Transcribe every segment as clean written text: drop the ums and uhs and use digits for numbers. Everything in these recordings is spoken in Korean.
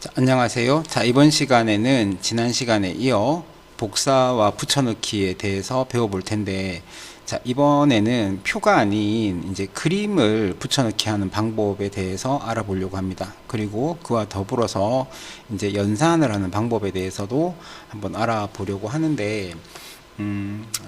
자, 안녕하세요. 자, 이번 시간에는 지난 시간에 이어 복사와 붙여넣기에 대해서 배워볼 텐데, 자, 이번에는 표가 아닌 이제 그림을 붙여넣기 하는 방법에 대해서 알아보려고 합니다. 그리고 그와 더불어서 이제 연산을 하는 방법에 대해서도 한번 알아보려고 하는데,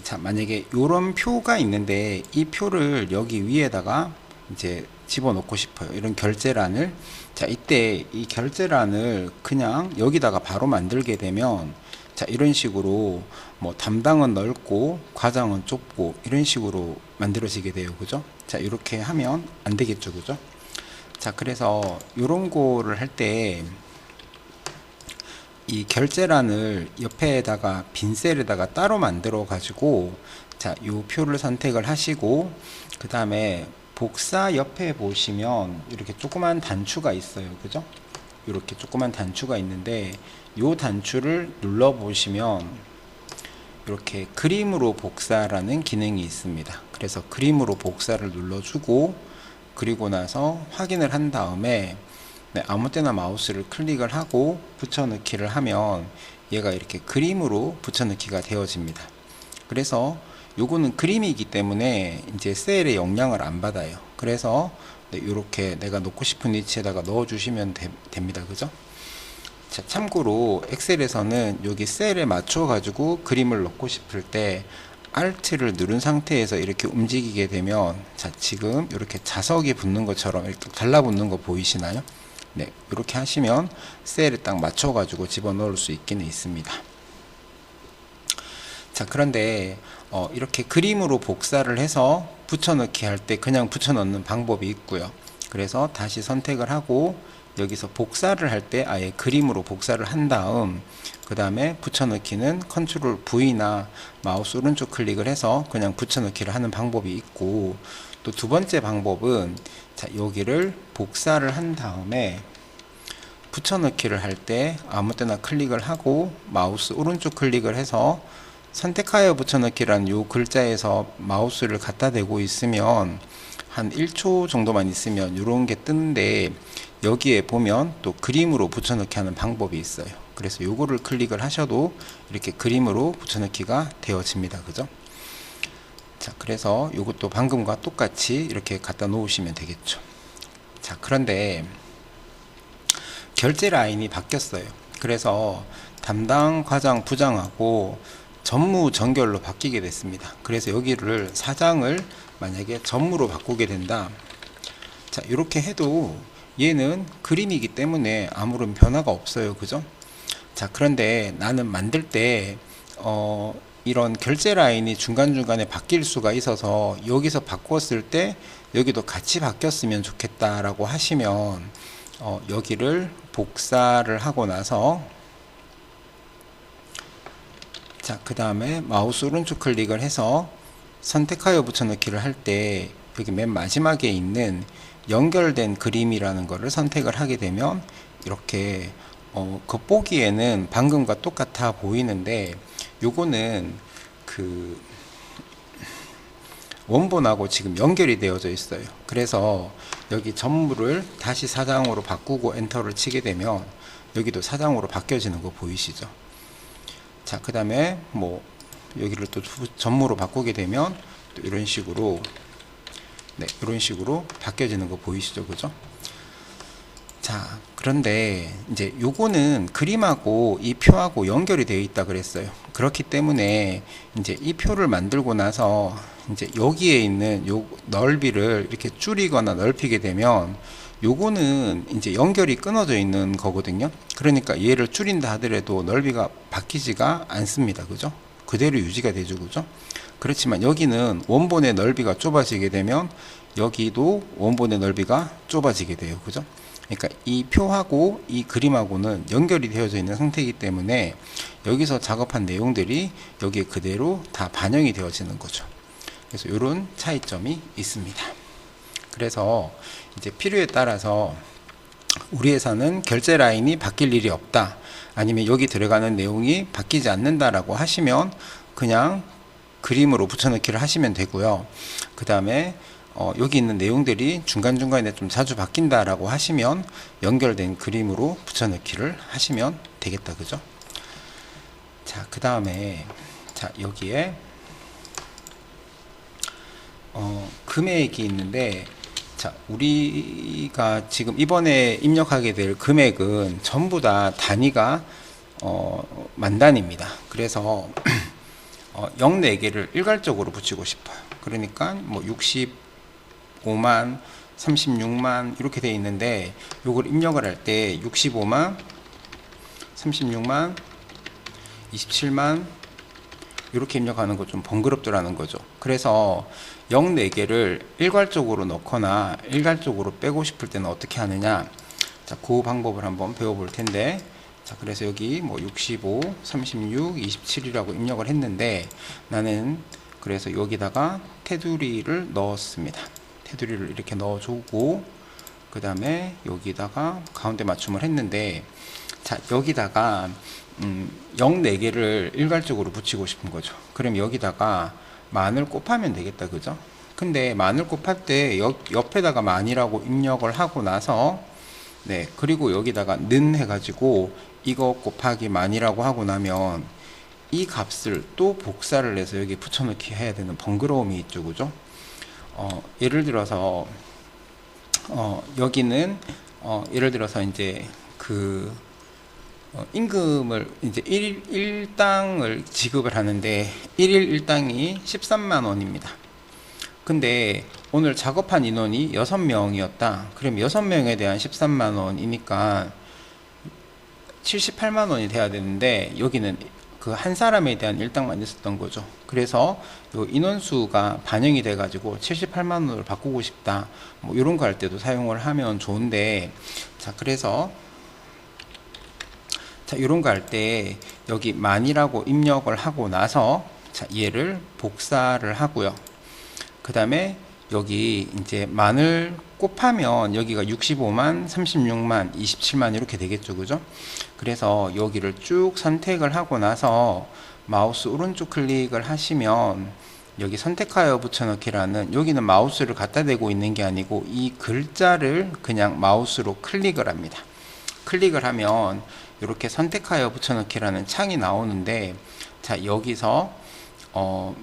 자, 만약에 이런 표가 있는데 이 표를 여기 위에다가 이제 집어넣고 싶어요. 이런 결제란을. 자, 이때 이 결제란을 그냥 여기다가 바로 만들게 되면, 자, 이런 식으로 뭐 담당은 넓고 과장은 좁고 이런 식으로 만들어지게 돼요. 그죠? 자, 이렇게 하면 안 되겠죠. 그죠? 자, 그래서 이런 거를 할 때 이 결제란을 옆에다가 빈 셀에다가 따로 만들어 가지고, 자, 요 표를 선택을 하시고, 그 다음에 복사 옆에 보시면 이렇게 조그만 단추가 있어요. 그죠? 이렇게 조그만 단추가 있는데, 요 단추를 눌러 보시면 이렇게 그림으로 복사라는 기능이 있습니다. 그래서 그림으로 복사를 눌러주고, 그리고 나서 확인을 한 다음에 아무 때나 마우스를 클릭을 하고 붙여넣기를 하면 얘가 이렇게 그림으로 붙여넣기가 되어집니다. 그래서 요거는 그림이기 때문에 이제 셀의 영향을 안 받아요. 그래서 이렇게 내가 놓고 싶은 위치에다가 넣어 주시면 됩니다. 그죠? 자, 참고로 엑셀에서는 여기 셀에 맞춰 가지고 그림을 넣고 싶을 때 Alt를 누른 상태에서 이렇게 움직이게 되면, 자, 지금 이렇게 자석이 붙는 것처럼 이렇게 달라붙는 거 보이시나요? 네, 이렇게 하시면 셀에 딱 맞춰 가지고 집어넣을 수 있기는 있습니다. 자, 그런데 이렇게 그림으로 복사를 해서 붙여넣기 할 때 그냥 붙여넣는 방법이 있고요. 그래서 다시 선택을 하고 여기서 복사를 할 때 아예 그림으로 복사를 한 다음, 그 다음에 붙여넣기는 컨트롤 V나 마우스 오른쪽 클릭을 해서 그냥 붙여넣기를 하는 방법이 있고, 또 두 번째 방법은, 자, 여기를 복사를 한 다음에 붙여넣기를 할 때 아무 때나 클릭을 하고 마우스 오른쪽 클릭을 해서 선택하여 붙여넣기라는 요 글자에서 마우스를 갖다 대고 있으면 한 1초 정도만 있으면 이런 게 뜨는데, 여기에 보면 또 그림으로 붙여넣기 하는 방법이 있어요. 그래서 요거를 클릭을 하셔도 이렇게 그림으로 붙여넣기가 되어집니다. 그죠? 자, 그래서 요것도 방금과 똑같이 이렇게 갖다 놓으시면 되겠죠. 자, 그런데 결제 라인이 바뀌었어요. 그래서 담당, 과장, 부장하고 전무, 전결로 바뀌게 됐습니다. 그래서 여기를 사장을 만약에 전무로 바꾸게 된다. 자, 이렇게 해도 얘는 그림이기 때문에 아무런 변화가 없어요. 그죠? 자, 그런데 나는 만들 때 이런 결제 라인이 중간중간에 바뀔 수가 있어서 여기서 바꿨을 때 여기도 같이 바뀌었으면 좋겠다라고 하시면, 여기를 복사를 하고 나서, 자, 그 다음에 마우스 오른쪽 클릭을 해서 선택하여 붙여넣기를 할 때 여기 맨 마지막에 있는 연결된 그림이라는 것을 선택을 하게 되면 이렇게 겉보기에는 방금과 똑같아 보이는데, 요거는 그 원본하고 지금 연결이 되어져 있어요. 그래서 여기 전무를 다시 사장으로 바꾸고 엔터를 치게 되면 여기도 사장으로 바뀌어지는 거 보이시죠? 자, 그 다음에 뭐 여기를 또 전무로 바꾸게 되면 또 이런 식으로, 네, 이런 식으로 바뀌어지는 거 보이시죠? 그죠? 자, 그런데 이제 요거는 그림하고 이 표하고 연결이 되어 있다 그랬어요. 그렇기 때문에 이제 이 표를 만들고 나서 이제 여기에 있는 요 넓이를 이렇게 줄이거나 넓히게 되면 요거는 이제 연결이 끊어져 있는 거거든요. 그러니까 얘를 줄인다 하더라도 넓이가 바뀌지가 않습니다. 그죠? 그대로 유지가 되죠. 그죠? 그렇지만 여기는 원본의 넓이가 좁아지게 되면 여기도 원본의 넓이가 좁아지게 돼요. 그죠? 그러니까 이 표하고 이 그림하고는 연결이 되어져 있는 상태이기 때문에 여기서 작업한 내용들이 여기에 그대로 다 반영이 되어지는 거죠. 그래서 이런 차이점이 있습니다. 그래서 이제 필요에 따라서 우리 회사는 결제 라인이 바뀔 일이 없다, 아니면 여기 들어가는 내용이 바뀌지 않는다라고 하시면 그냥 그림으로 붙여넣기를 하시면 되고요. 그 다음에 여기 있는 내용들이 중간중간에 좀 자주 바뀐다라고 하시면 연결된 그림으로 붙여넣기를 하시면 되겠다. 그죠? 자, 그 다음에 자, 여기에 금액이 있는데, 자, 우리가 지금 이번에 입력하게 될 금액은 전부 다 단위가 만단입니다. 그래서 0 4개를 일괄적으로 붙이고 싶어요. 그러니까 뭐 65만, 36만 이렇게 되어 있는데, 요걸 입력을 할 때 65만, 36만, 27만 이렇게 입력하는 거 좀 번거롭더라는 거죠. 그래서 0 4개를 일괄적으로 넣거나 일괄적으로 빼고 싶을 때는 어떻게 하느냐, 자, 그 방법을 한번 배워볼 텐데, 자, 그래서 여기 뭐 65, 36, 27이라고 입력을 했는데, 나는 그래서 여기다가 테두리를 넣었습니다. 테두리를 이렇게 넣어주고, 그 다음에 여기다가 가운데 맞춤을 했는데, 자, 여기다가 0 4개를 일괄적으로 붙이고 싶은 거죠. 그럼 여기다가 만을 곱하면 되겠다. 그죠? 근데 만을 곱할 때 옆에다가 만이라고 입력을 하고 나서, 네, 그리고 여기다가 는 해가지고 이거 곱하기 만이라고 하고 나면 이 값을 또 복사를 해서 여기 붙여넣기 해야 되는 번거로움이 있죠. 그죠? 예를 들어서 여기는 예를 들어서 이제 그 임금을 이제 1일당을 지급을 하는데 1일 일당이 13만 원입니다. 근데 오늘 작업한 인원이 6명이었다. 그럼 6명에 대한 13만 원이니까 78만 원이 돼야 되는데, 여기는 그 한 사람에 대한 일당만 있었던 거죠. 그래서 요 인원수가 반영이 돼 가지고 78만 원을 바꾸고 싶다, 뭐 이런 거 할 때도 사용을 하면 좋은데, 자, 그래서 자, 이런 거 할 때 여기 만이라고 입력을 하고 나서, 자, 얘를 복사를 하고요. 그 다음에 여기 이제 만을 곱하면 여기가 65만, 36만, 27만 이렇게 되겠죠. 그죠? 그래서 여기를 쭉 선택을 하고 나서 마우스 오른쪽 클릭을 하시면 여기 선택하여 붙여넣기라는, 여기는 마우스를 갖다 대고 있는 게 아니고 이 글자를 그냥 마우스로 클릭을 합니다. 클릭을 하면 이렇게 선택하여 붙여넣기라는 창이 나오는데, 자, 여기서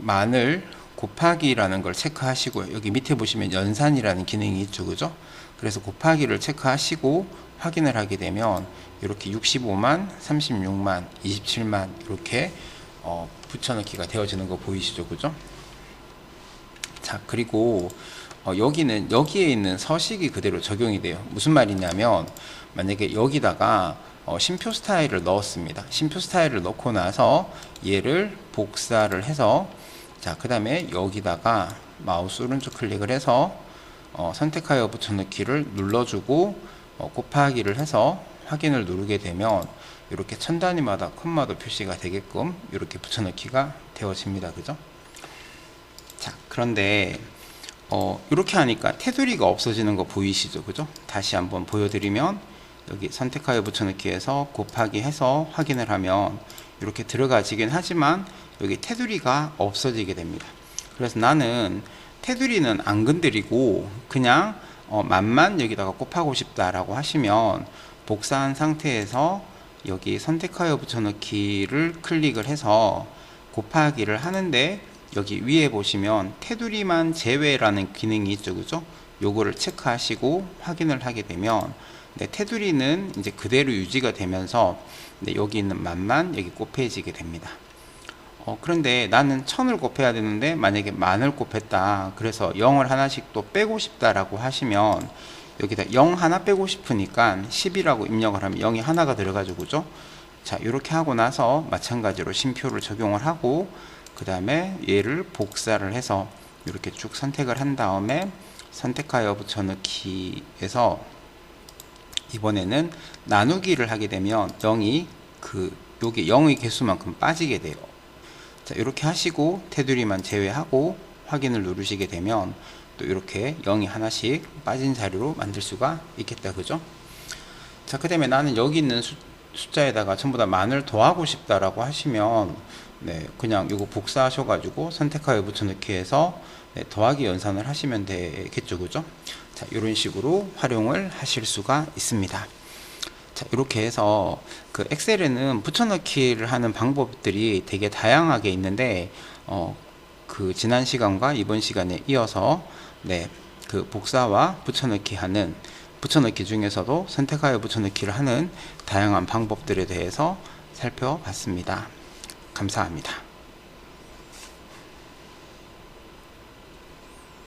만을 곱하기라는 걸 체크하시고요. 여기 밑에 보시면 연산이라는 기능이 있죠. 그죠? 그래서 곱하기를 체크하시고 확인을 하게 되면 이렇게 65만, 36만, 27만 이렇게 붙여넣기가 되어지는 거 보이시죠? 그죠? 자, 그리고 여기는 여기에 있는 서식이 그대로 적용이 돼요. 무슨 말이냐면, 만약에 여기다가 심표 스타일을 넣었습니다. 심표 스타일을 넣고 나서 얘를 복사를 해서, 자, 그 다음에 여기다가 마우스 오른쪽 클릭을 해서 선택하여 붙여넣기를 눌러주고 곱하기를 해서 확인을 누르게 되면 이렇게 천 단위마다 콤마도 표시가 되게끔 이렇게 붙여넣기가 되어집니다. 그죠? 자, 그런데 이렇게 하니까 테두리가 없어지는 거 보이시죠? 그죠? 다시 한번 보여드리면, 여기 선택하여 붙여넣기해서 곱하기 해서 확인을 하면 이렇게 들어가지긴 하지만 여기 테두리가 없어지게 됩니다. 그래서 나는 테두리는 안 건드리고 그냥 만만 여기다가 곱하고 싶다라고 하시면, 복사한 상태에서 여기 선택하여 붙여넣기를 클릭을 해서 곱하기를 하는데, 여기 위에 보시면 테두리만 제외라는 기능이 있죠. 그죠? 요거를 체크하시고 확인을 하게 되면, 네, 테두리는 이제 그대로 유지가 되면서, 네, 여기 있는 만만 여기 곱해지게 됩니다. 그런데 나는 1000을 곱해야 되는데 만약에 만을 곱했다, 그래서 0을 하나씩 또 빼고 싶다라고 하시면, 여기다 0 하나 빼고 싶으니까 10이라고 입력을 하면 0이 하나가 들어가지고, 그죠? 자, 이렇게 하고 나서 마찬가지로 심표를 적용을 하고, 그 다음에 얘를 복사를 해서 이렇게 쭉 선택을 한 다음에 선택하여 붙여넣기에서 이번에는 나누기를 하게 되면 0이 여기 0의 개수만큼 빠지게 돼요. 자, 이렇게 하시고 테두리만 제외하고 확인을 누르시게 되면 또 이렇게 0이 하나씩 빠진 자료로 만들 수가 있겠다. 그죠? 자, 그 다음에 나는 여기 있는 숫자에다가 전부 다 만을 더하고 싶다라고 하시면, 네, 그냥 이거 복사하셔가지고 선택하여 붙여넣기 해서 네, 더하기 연산을 하시면 되겠죠, 그죠? 자, 이런 식으로 활용을 하실 수가 있습니다. 자, 이렇게 해서 그 엑셀에는 붙여넣기를 하는 방법들이 되게 다양하게 있는데 그 지난 시간과 이번 시간에 이어서 네, 그 복사와 붙여넣기 중에서도 선택하여 붙여넣기를 하는 다양한 방법들에 대해서 살펴봤습니다. 감사합니다.